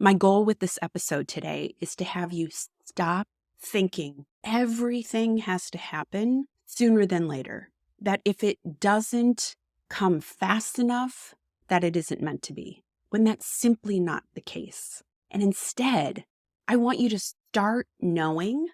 My goal with this episode today is to have you stop thinking everything has to happen sooner than later. That if it doesn't come fast enough, that it isn't meant to be, when that's simply not the case. And instead, I want you to start knowing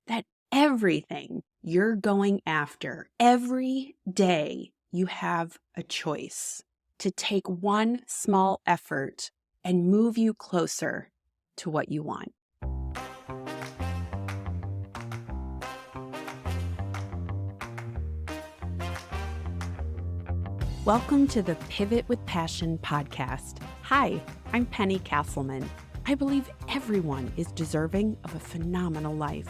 that everything you're going after, every day you have a choice to take one small effort and move you closer to what you want. Welcome to the Pivot with Passion podcast. Hi, I'm Penny Casselman. I believe everyone is deserving of a phenomenal life.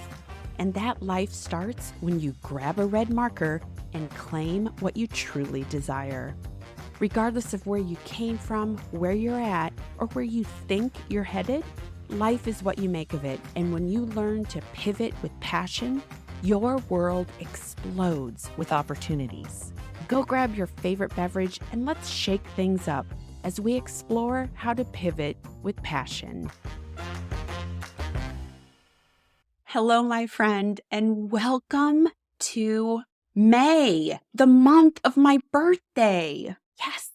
And that life starts when you grab a red marker and claim what you truly desire. Regardless of where you came from, where you're at, or where you think you're headed, life is what you make of it. And when you learn to pivot with passion, your world explodes with opportunities. Go grab your favorite beverage and let's shake things up as we explore how to pivot with passion. Hello, my friend, and welcome to May, the month of my birthday. Yes.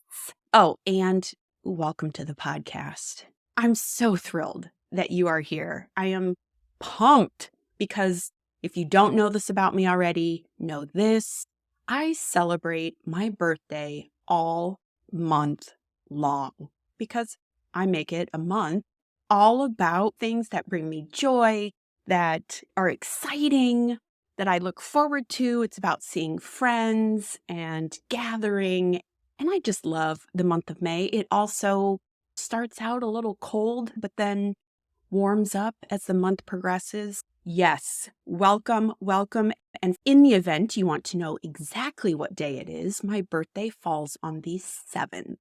Oh, and welcome to the podcast. I'm so thrilled that you are here. I am pumped because if you don't know this about me already, know this. I celebrate my birthday all month long because I make it a month all about things that bring me joy, that are exciting, that I look forward to. It's about seeing friends and gathering. And I just love the month of May. It also starts out a little cold, but then warms up as the month progresses. Yes, welcome. And in the event you want to know exactly what day it is, my birthday falls on the 7th.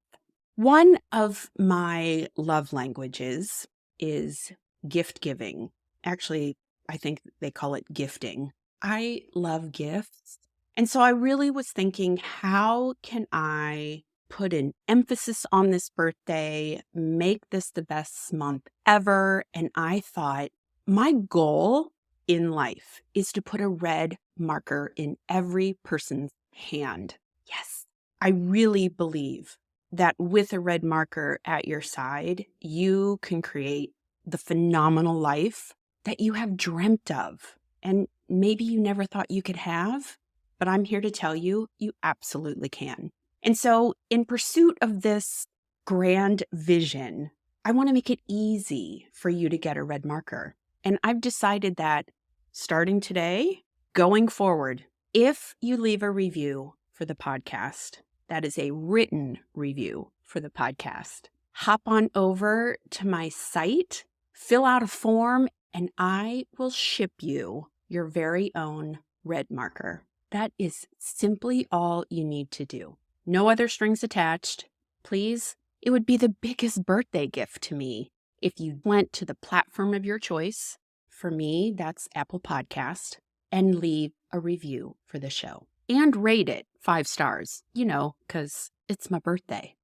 One of my love languages is gift giving. Actually, I think they call it gifting. I love gifts. And so I really was thinking, how can I put an emphasis on this birthday, make this the best month ever? And I thought, my goal in life is to put a red marker in every person's hand. Yes, I really believe that with a red marker at your side, you can create the phenomenal life that you have dreamt of. And maybe you never thought you could have, but I'm here to tell you, you absolutely can. And so in pursuit of this grand vision, I want to make it easy for you to get a red marker. And I've decided that starting today, going forward, if you leave a review for the podcast, that is a written review for the podcast, hop on over to my site, fill out a form, and I will ship you your very own red marker. That is simply all you need to do. No other strings attached. Please, it would be the biggest birthday gift to me if you went to the platform of your choice. For me, that's Apple Podcast, and leave a review for the show. And rate it 5 stars, because it's my birthday.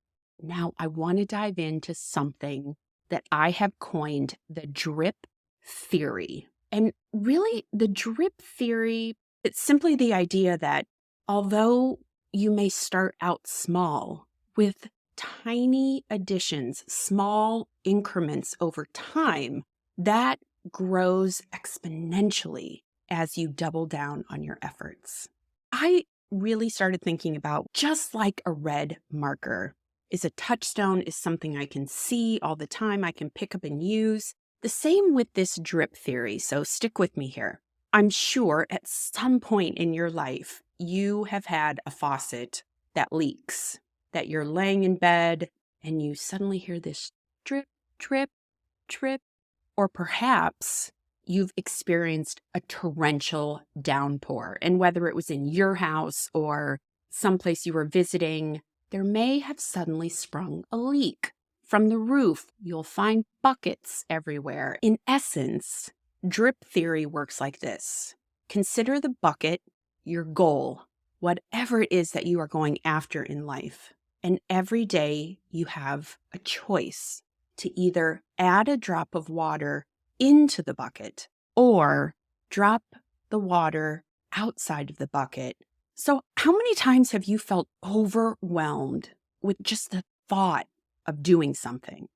Now, I want to dive into something that I have coined the drip theory. And really, the drip theory, it's simply the idea that although you may start out small with tiny additions, small increments over time, that grows exponentially as you double down on your efforts. I really started thinking about, just like a red marker is a touchstone, is something I can see all the time, I can pick up and use. The same with this drip theory, so stick with me here. I'm sure at some point in your life, you have had a faucet that leaks, that you're laying in bed and you suddenly hear this drip, drip, drip. Or perhaps you've experienced a torrential downpour, and whether it was in your house or someplace you were visiting, there may have suddenly sprung a leak. From the roof, you'll find buckets everywhere. In essence, drip theory works like this. Consider the bucket your goal, whatever it is that you are going after in life. And every day you have a choice to either add a drop of water into the bucket or drop the water outside of the bucket. So, how many times have you felt overwhelmed with just the thought of doing something?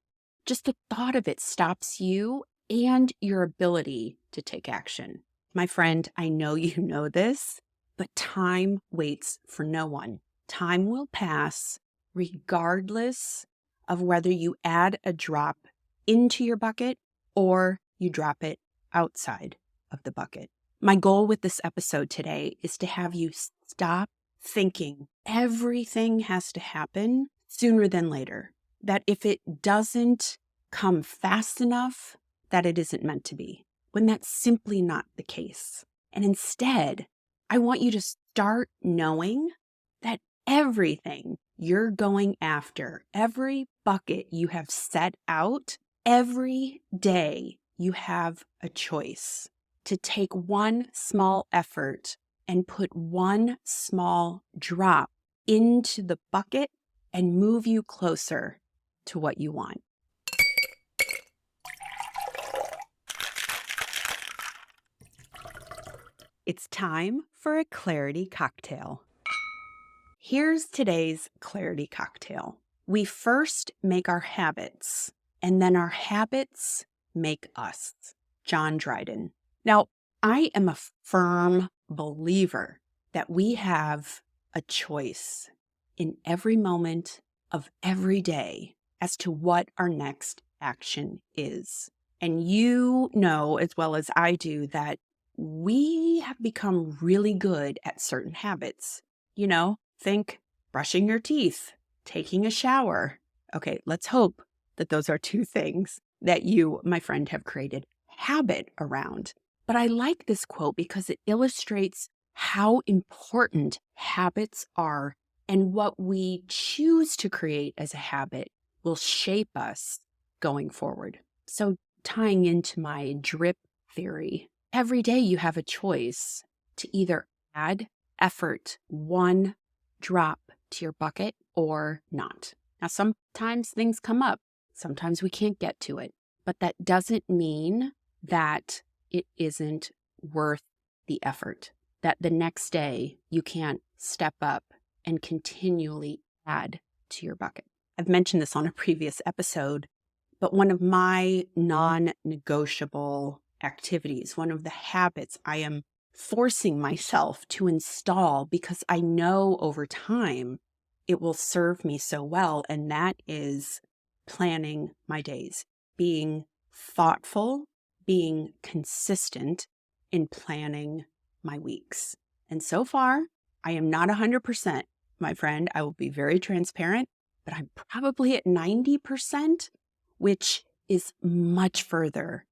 Just the thought of it stops you and your ability to take action. My friend, I know you know this, but time waits for no one. Time will pass regardless of whether you add a drop into your bucket or you drop it outside of the bucket. My goal with this episode today is to have you stop thinking everything has to happen sooner than later. That if it doesn't come fast enough, that it isn't meant to be, when that's simply not the case. And instead, I want you to start knowing that everything you're going after, every bucket you have set out, every day you have a choice to take one small effort and put one small drop into the bucket and move you closer to what you want. It's time for a clarity cocktail. Here's today's clarity cocktail. We first make our habits, and then our habits make us. John Dryden. Now, I am a firm believer that we have a choice in every moment of every day as to what our next action is. And you know as well as I do that we have become really good at certain habits. You know, think brushing your teeth, taking a shower. Okay, let's hope that those are two things that you, my friend, have created habit around. But I like this quote because it illustrates how important habits are, and what we choose to create as a habit will shape us going forward. So tying into my drip theory, every day you have a choice to either add effort, one drop to your bucket, or not. Now, sometimes things come up. Sometimes we can't get to it. But that doesn't mean that it isn't worth the effort, that the next day you can't step up and continually add to your bucket. I've mentioned this on a previous episode, but one of my non-negotiable activities, one of the habits I am forcing myself to install because I know over time it will serve me so well, and that is planning my days, being thoughtful, being consistent in planning my weeks. And so far, I am not 100%, my friend. I will be very transparent, but I'm probably at 90%, which is much further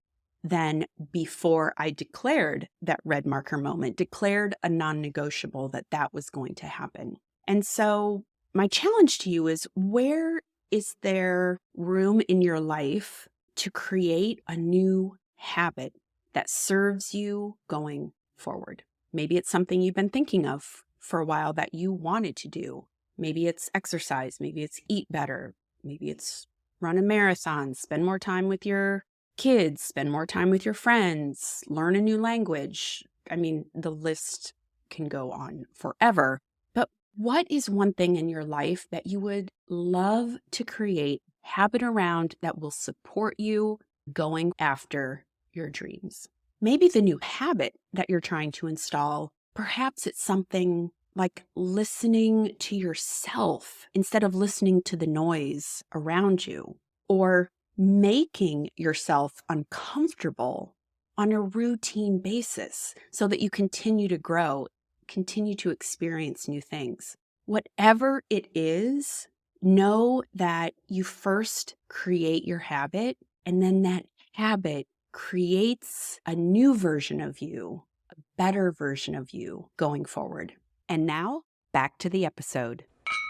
than before I declared that red marker moment, declared a non-negotiable that was going to happen. And so my challenge to you is, where is there room in your life to create a new habit that serves you going forward? Maybe it's something you've been thinking of for a while that you wanted to do. Maybe it's exercise. Maybe it's eat better. Maybe it's run a marathon, spend more time with your kids, spend more time with your friends, learn a new language. I mean, the list can go on forever. But what is one thing in your life that you would love to create habit around that will support you going after your dreams? Maybe the new habit that you're trying to install, perhaps it's something like listening to yourself instead of listening to the noise around you, or making yourself uncomfortable on a routine basis so that you continue to grow, continue to experience new things. Whatever it is, know that you first create your habit, and then that habit creates a new version of you, a better version of you going forward. And now, back to the episode.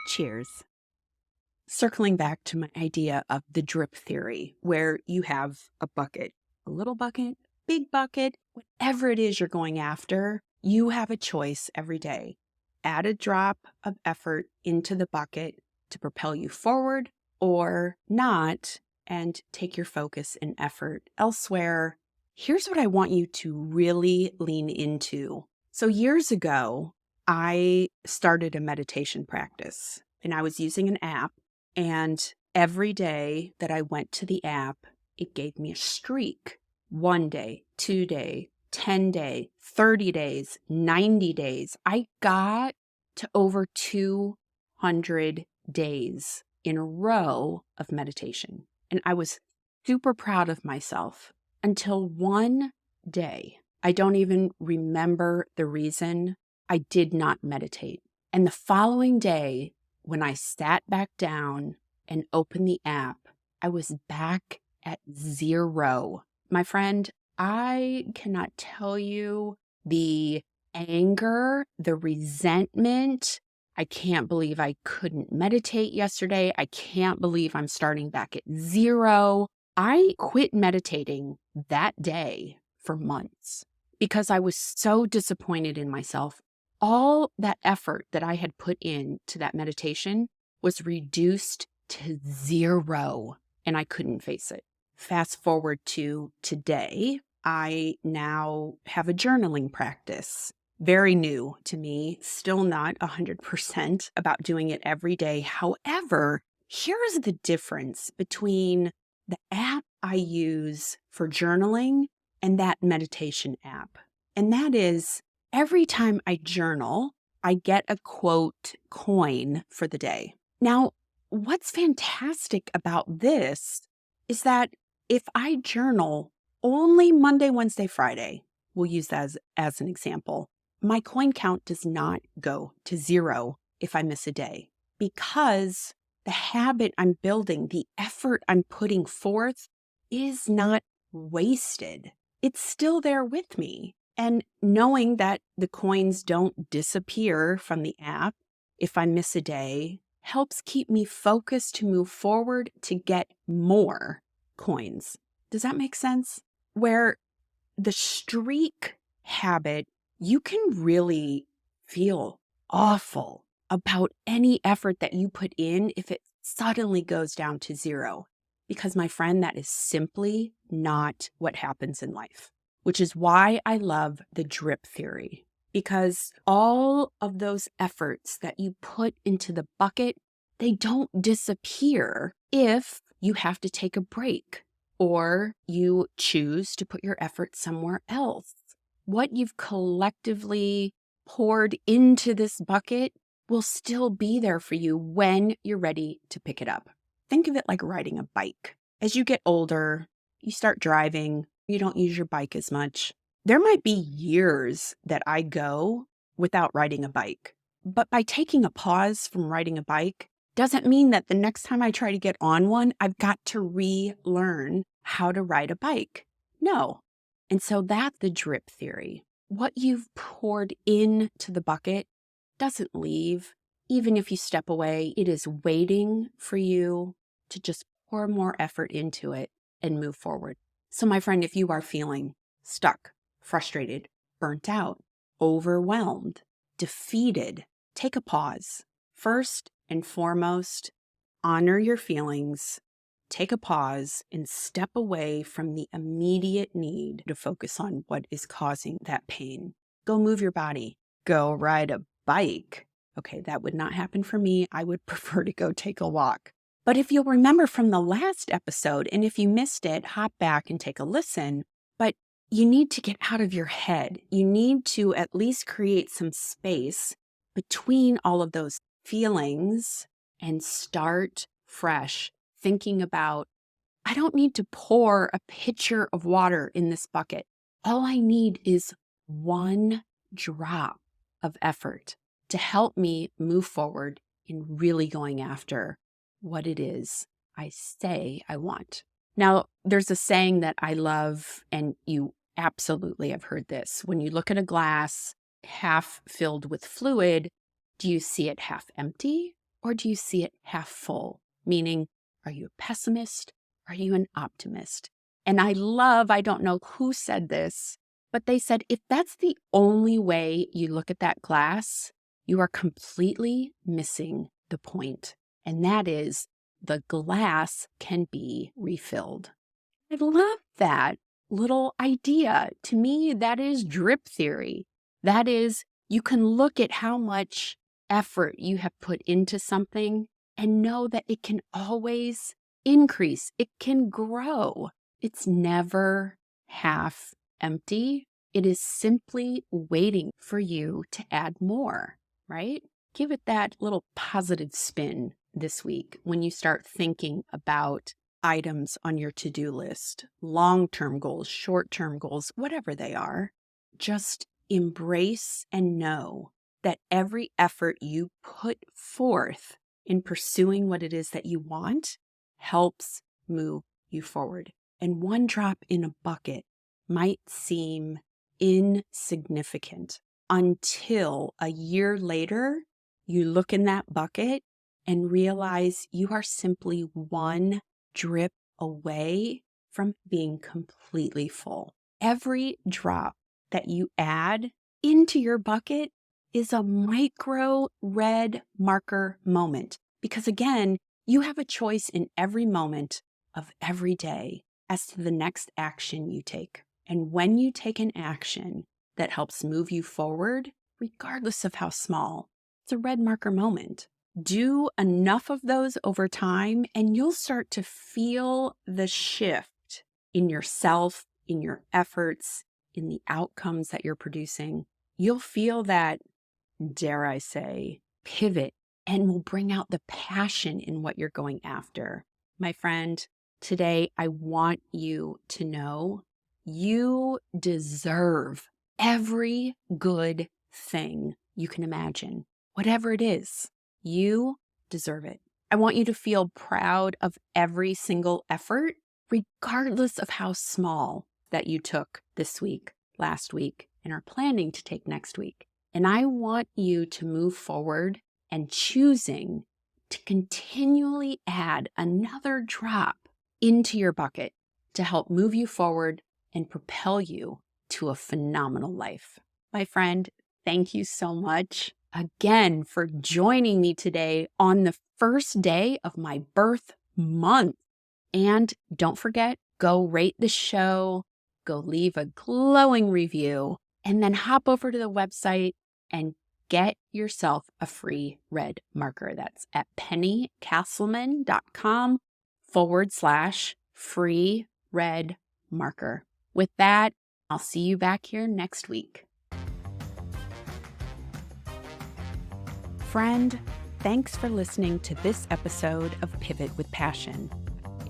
Cheers. Circling back to my idea of the drip theory, where you have a bucket, a little bucket, big bucket, whatever it is you're going after, you have a choice every day. Add a drop of effort into the bucket to propel you forward, or not, and take your focus and effort elsewhere, here's what I want you to really lean into. So years ago, I started a meditation practice and I was using an app, and every day that I went to the app, it gave me a streak. 1 day, 2 day, 10 day, 30 days, 90 days. I got to over 200 days in a row of meditation. And I was super proud of myself until one day. I don't even remember the reason I did not meditate. And the following day, when I sat back down and opened the app, I was back at 0. My friend, I cannot tell you the anger, the resentment. I can't believe I couldn't meditate yesterday. I can't believe I'm starting back at 0. I quit meditating that day for months because I was so disappointed in myself. All that effort that I had put into that meditation was reduced to 0, and I couldn't face it. Fast forward to today, I now have a journaling practice. Very new to me, still not 100% about doing it every day. However, here's the difference between the app I use for journaling and that meditation app. And that is, every time I journal, I get a quote coin for the day. Now, what's fantastic about this is that if I journal only Monday, Wednesday, Friday, we'll use that as an example, my coin count does not go to 0 if I miss a day, because the habit I'm building, the effort I'm putting forth is not wasted. It's still there with me. And knowing that the coins don't disappear from the app if I miss a day helps keep me focused to move forward to get more coins. Does that make sense? Where the streak habit, you can really feel awful about any effort that you put in if it suddenly goes down to 0. Because, my friend, that is simply not what happens in life, which is why I love the drip theory. Because all of those efforts that you put into the bucket, they don't disappear if you have to take a break or you choose to put your effort somewhere else. What you've collectively poured into this bucket will still be there for you when you're ready to pick it up. Think of it like riding a bike. As you get older, you start driving, you don't use your bike as much. There might be years that I go without riding a bike, but by taking a pause from riding a bike doesn't mean that the next time I try to get on one, I've got to relearn how to ride a bike. No. And so that's the drip theory. What you've poured into the bucket doesn't leave. Even if you step away, it is waiting for you to just pour more effort into it and move forward. So, my friend, if you are feeling stuck, frustrated, burnt out, overwhelmed, defeated, take a pause. First and foremost, honor your feelings, take a pause, and step away from the immediate need to focus on what is causing that pain. Go move your body. Go ride a bike. Okay, that would not happen for me. I would prefer to go take a walk. But if you'll remember from the last episode, and if you missed it, hop back and take a listen. But you need to get out of your head. You need to at least create some space between all of those feelings and start fresh, thinking about, I don't need to pour a pitcher of water in this bucket. All I need is one drop of effort to help me move forward in really going after what it is I say I want. Now, there's a saying that I love, and you absolutely have heard this. When you look at a glass half filled with fluid, do you see it half empty or do you see it half full? Meaning, are you a pessimist? Are you an optimist? And I don't know who said this, but they said, if that's the only way you look at that glass, you are completely missing the point. And that is, the glass can be refilled. I love that little idea. To me, that is drip theory. That is, you can look at how much effort you have put into something and know that it can always increase. It can grow. It's never half empty. It is simply waiting for you to add more, right? Give it that little positive spin this week when you start thinking about items on your to-do list, long-term goals, short-term goals, whatever they are. Just embrace and know that every effort you put forth in pursuing what it is that you want helps move you forward. And one drop in a bucket might seem insignificant until a year later, you look in that bucket and realize you are simply one drip away from being completely full. Every drop that you add into your bucket is a micro red marker moment. Because again, you have a choice in every moment of every day as to the next action you take. And when you take an action that helps move you forward, regardless of how small, it's a red marker moment. Do enough of those over time, and you'll start to feel the shift in yourself, in your efforts, in the outcomes that you're producing. You'll feel that, dare I say, pivot, and will bring out the passion in what you're going after. My friend, today I want you to know you deserve every good thing you can imagine, whatever it is. You deserve it. I want you to feel proud of every single effort, regardless of how small that you took this week, last week, and are planning to take next week. And I want you to move forward and choosing to continually add another drop into your bucket to help move you forward and propel you to a phenomenal life. My friend, thank you so much again for joining me today on the first day of my birth month. And don't forget, go rate the show, go leave a glowing review, and then hop over to the website and get yourself a free red marker. That's at pennycasselman.com/free red marker. With that, I'll see you back here next week. Friend, thanks for listening to this episode of Pivot with Passion.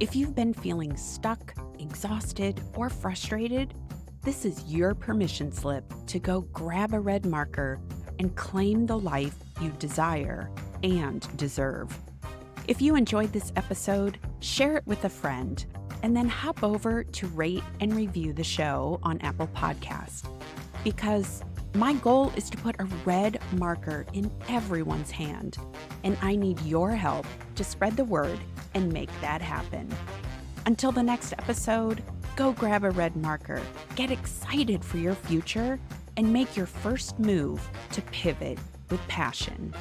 If you've been feeling stuck, exhausted, or frustrated, this is your permission slip to go grab a red marker and claim the life you desire and deserve. If you enjoyed this episode, share it with a friend, and then hop over to rate and review the show on Apple Podcasts. Because my goal is to put a red marker in everyone's hand, and I need your help to spread the word and make that happen. Until the next episode, go grab a red marker, get excited for your future, and make your first move to pivot with passion.